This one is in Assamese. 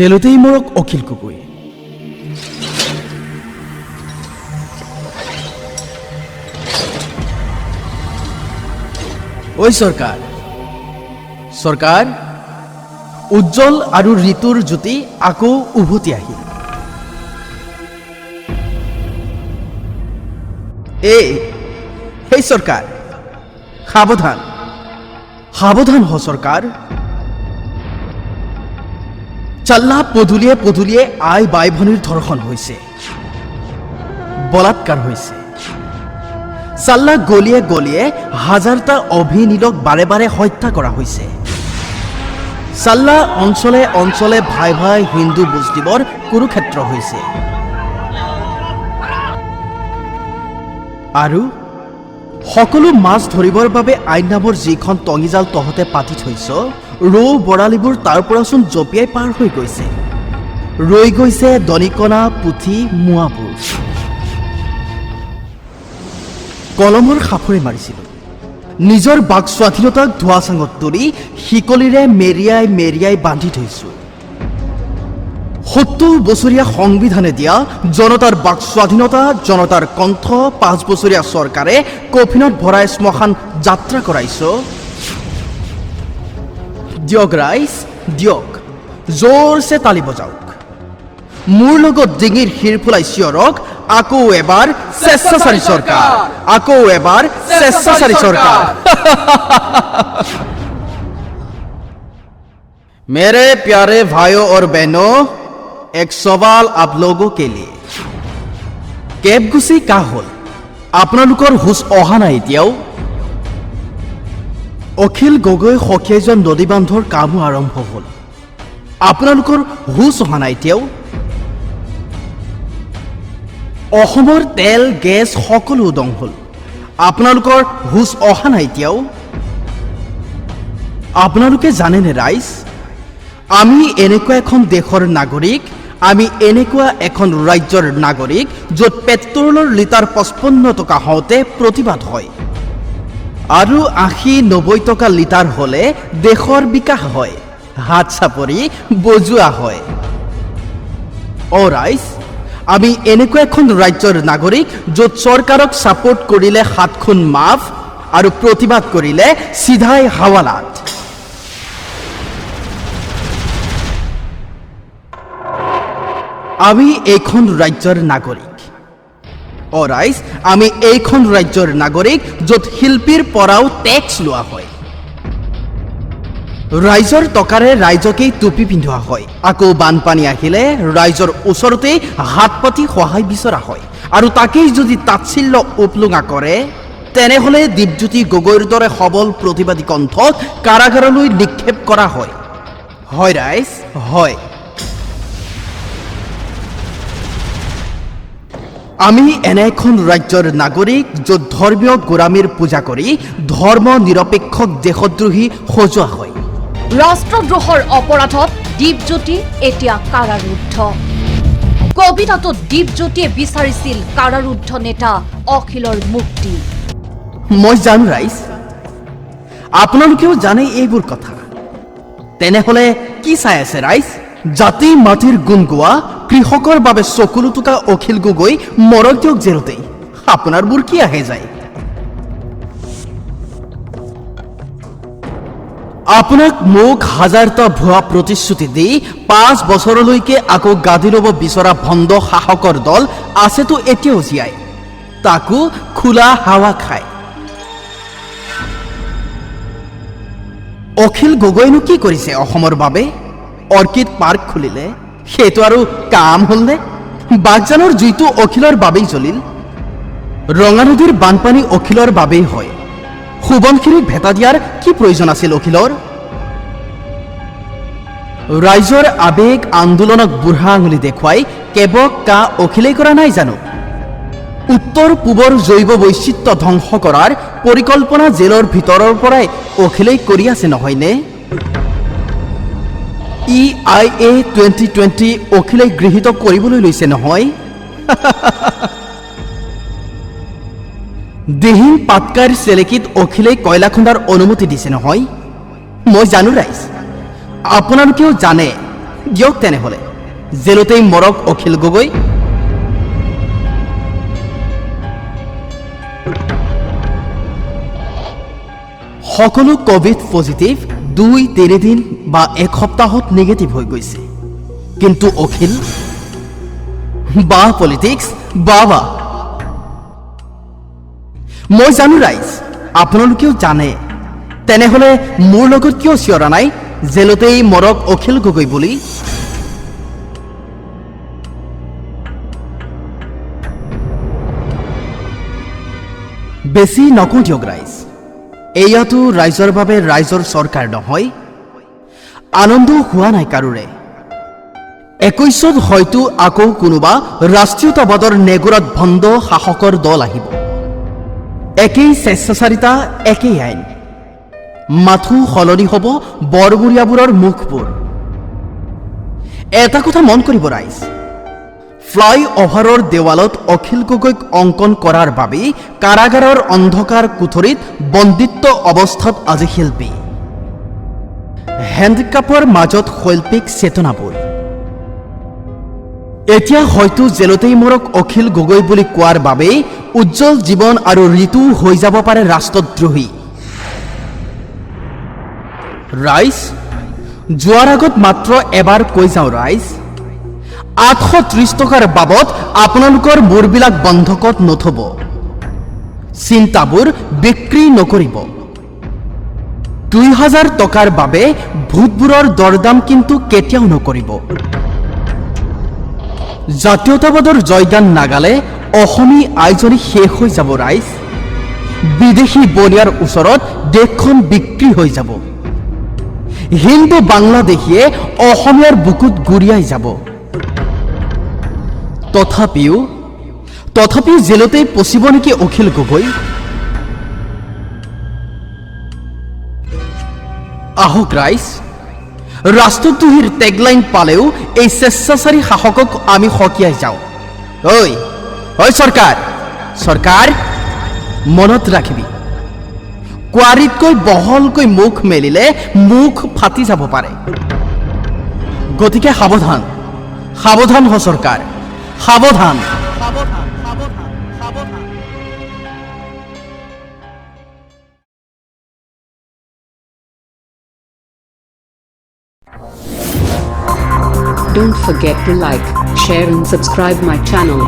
জেলতেই মৰক অখিল গগৈ। ঐ চৰকাৰ, চৰকাৰ, উজ্জ্বল আৰু ঋতুৰ জ্যোতি আকৌ উভতি আহিল। এই চৰকাৰ, সাৱধান সাৱধান হ চৰকাৰ। চাল্লা পদূলিয়ে পদূলিয়ে আই বাই ভনীৰ ধৰ্ষণ হৈছে, বলাৎকাৰ হৈছে। চাল্লা গলিয়ে গলিয়ে হাজাৰটা অভিনীলক বাৰে বাৰে হত্যা কৰা হৈছে। চাল্লা অঞ্চলে অঞ্চলে ভাই ভাই হিন্দু মুছলিমৰ কুৰুক্ষেত্ৰ হৈছে। আৰু সকলো মাছ ধৰিবৰ বাবে আইন নামৰ যিখন টঙিজাল তহঁতে পাতি থৈছ, ৰৌ বৰালিবোৰ তাৰ পৰাচোন জঁপিয়াই পাৰ হৈ গৈছে। ৰৈ গৈছে দনিকণা, পুঠি, মোৱাবোৰ। কলমৰ সাফৰে মাৰিছিলোঁ, নিজৰ বাক স্বাধীনতাক ধোৱা চাঙত তুলি শিকলিৰে মেৰিয়াই মেৰিয়াই বান্ধি থৈছোঁ। ৭০ বছৰীয়া সংবিধানে দিয়া জনতাৰ বাক স্বাধীনতা, জনতাৰ কণ্ঠ ৫ বছৰীয়া চৰকাৰে কফিনত ভৰাই শ্মশান যাত্ৰা কৰাইছ। দিয়ক ৰাইজ, দিয়ক, জোৰছে তালি বজাওক। মোৰ লগত ডিঙিৰ শিৰ ফুলাই চিঞৰক, আকৌ এবাৰ স্বেচ্ছাচাৰী চৰকাৰ, আকৌ এবাৰ স্বেচ্ছাচাৰী চৰকাৰ। मेरे प्यारे भाइयों और बहनों, एक सवाल आप लोगों के लिए। কেব গুচি কাহ হ'ল? আপোনালোকৰ হুঁচ অহা নাই এতিয়াও? অখিল গগৈ সখীজন নদী বান্ধৰ কামো আৰম্ভ হ'ল, আপোনালোকৰ হুঁচ অহা নাই এতিয়াও? অসমৰ তেল গেছ সকলো উদং হ'ল, আপোনালোকৰ হুঁচ অহা নাই এতিয়াও? আপোনালোকে জানেনে ৰাইজ, আমি এনেকুৱা এখন দেশৰ নাগৰিক, আমি এনেকুৱা এখন ৰাজ্যৰ নাগৰিক য'ত পেট্ৰলৰ লিটাৰ ৫৫ টকা হওঁতে প্ৰতিবাদ হয়, আৰু ৮০-৯০ টকা লিটাৰ হ'লে দেশৰ বিকাশ হয়, হাত চাপৰি বজোৱা হয়। ৰাইজ, আমি এনেকুৱা এখন ৰাজ্যৰ নাগৰিক য'ত চৰকাৰক ছাপোৰ্ট কৰিলে ৭ খুন মাফ আৰু প্ৰতিবাদ কৰিলে চিধাই হাৱালাত। আমি এইখন ৰাজ্যৰ নাগৰিক। ৰাইজ, আমি এইখন ৰাজ্যৰ নাগৰিক য'ত শিল্পীৰ পৰাও টেক্স লোৱা হয়, ৰাইজৰ টকাৰে ৰাইজকেই টুপি পিন্ধোৱা হয়, আকৌ বানপানী আহিলে ৰাইজৰ ওচৰতেই হাত পাতি সহায় বিচৰা হয়, আৰু তাকেই যদি তাচ্ছিল্য উপলুঙা কৰে, তেনেহ'লে দীপজ্যোতি গগৈৰ দৰে সবল প্ৰতিবাদী কণ্ঠক কাৰাগাৰলৈ নিক্ষেপ কৰা হয়। হয় ৰাইজ, হয়। আমি এনে এখন ৰাজ্যৰ নাগৰিক য'ত ধৰ্মীয় গোড়ামীৰ পূজা কৰি ধৰ্ম নিৰপেক্ষ দেশদ্ৰোহী সজোৱা হয়। ৰাষ্ট্ৰদ্ৰোহৰ অপৰাধত দীপজ্যোতি এতিয়া কাৰাৰুদ্ধ। কবিতাটোত দীপজ্যোতিয়ে বিচাৰিছিল কাৰাৰুদ্ধ নেতা অখিলৰ মুক্তি। মই জানো ৰাইজ, আপোনালোকেও জানে এইবোৰ কথা। তেনেহ'লে কি চাই আছে ৰাইজ? জাতি মাটিৰ গুণ গোৱা, কৃষকৰ বাবে চকুলো টুকা অখিল গগৈ মৰক দিয়ক জেলতেই, আপোনাৰবোৰ কি আহে যায়? আপোনাক মোক হাজাৰটা ভুৱা প্ৰতিশ্ৰুতি দি ৫ বছৰলৈকে আকৌ গাদী ল'ব বিচৰা ভণ্ড শাসকৰ দল আছেতো এতিয়াও জীয়াই, তাকো খোলা হাৱা খায়। অখিল গগৈনো কি কৰিছে অসমৰ বাবে? অৰ্কিড পাৰ্ক খুলিলে, সেইটো আৰু কাম হ'লনে? বাগজানৰ জুইটো অখিলৰ বাবেই জ্বলিল, ৰঙা নদীৰ বানপানী অখিলৰ বাবেই হয়, সোৱণশিৰিক ভেটা দিয়াৰ কি প্ৰয়োজন আছিল অখিলৰ? ৰাইজৰ আৱেগ আন্দোলনক বুঢ়া আঙুলি দেখুৱাই কেবক কা অখিলেই কৰা নাই জানো? উত্তৰ পূবৰ জৈৱ বৈচিত্ৰ্য ধ্বংস কৰাৰ পৰিকল্পনা জেলৰ ভিতৰৰ পৰাই অখিলেই কৰি আছে নহয়নে? EIA 2020 অখিলেই গৃহীত কৰিবলৈ লৈছে নহয়? দিহিং পাটকাইৰ চেলেকিত অখিলেই কয়লা খন্দাৰ অনুমতি দিছে নহয়? মই জানো ৰাইজ, আপোনালোকেও জানে দিয়ক তেনেহ'লে জেলতেই মৰক অখিল গগৈ। সকলো কোভিড পজিটিভ 2-3 দিন বা এক সপ্তাহত নিগেটিভ হৈ গৈছে, কিন্তু অখিল বা পলিটিক্স বা মই জানো ৰাইজ, আপোনালোকেও জানে, তেনেহ'লে মোৰ লগত কিয় চিঞৰা নাই জেলতেই মৰক অখিল গগৈ বুলি? বেছি নকওঁ দিয়ক ৰাইজ, এয়াতো ৰাইজৰ বাবে ৰাইজৰ চৰকাৰ নহয়। আনন্দ হোৱা নাই কাৰোৰে। 21ত হয়তো আকৌ কোনোবা ৰাষ্ট্ৰীয়তাবাদৰ নেগুৰত ভণ্ড শাসকৰ দল আহিব। একেই স্বেচ্ছাচাৰিতা, একেই আইন, মাথো সলনি হ'ব বৰবৰীয়াবোৰৰ মুখবোৰ। এটা কথা মন কৰিব ৰাইজ, ফ্লাই অভাৰৰ দেৱালত অখিল গগৈক অংকন কৰাৰ বাবে কাৰাগাৰৰ অন্ধকাৰ কোঠৰীত বন্দিত্ব অৱস্থাত আজি শিল্পী। হেণ্ডকাপৰ মাজত শৈল্পিক চেতনাবোৰ। এতিয়া হয়তো জেলতেই মৰক অখিল গগৈ বুলি কোৱাৰ বাবেই উজ্জ্বল জীৱন আৰু ঋতু হৈ যাব পাৰে ৰাষ্ট্ৰদ্ৰোহী। ৰাইজ, যোৱাৰ আগত মাত্ৰ এবাৰ কৈ যাওঁ ৰাইজ, 830 টকাৰ বাবদ আপোনালোকৰ মূৰবিলাক বন্ধকত নথব, চিন্তাবোৰ বিক্ৰী নকৰিব। 2000 টকাৰ বাবে ভোটবোৰৰ দৰদাম কিন্তু কেতিয়াও নকৰিব। জাতীয়তাবাদৰ জয়গান নাগালে অসমী আইজনী শেষ হৈ যাব ৰাইজ। বিদেশী বনিয়াৰ ওচৰত দেশখন বিক্ৰী হৈ যাব। হিন্দু বাংলাদেশীয়ে অসমীয়াৰ বুকুত গুৰিয়াই যাব। তথাপিও জেলতেই পচিব নেকি অখিল গগৈ? আহক ৰাইজ, ৰাষ্ট্ৰদ্ৰোহীৰ টেগলাইন পালেও এই স্বেচ্ছাচাৰী শাসকক আমি সকীয়াই যাওঁ। ঐ চৰকাৰ, মনত ৰাখিবি, কোৱাৰীতকৈ বহলকৈ মুখ মেলিলে মুখ ফাটি যাব পাৰে। গতিকে সাৱধান হ চৰকাৰ, সাৱধান। Don't forget to like, share and subscribe my channel.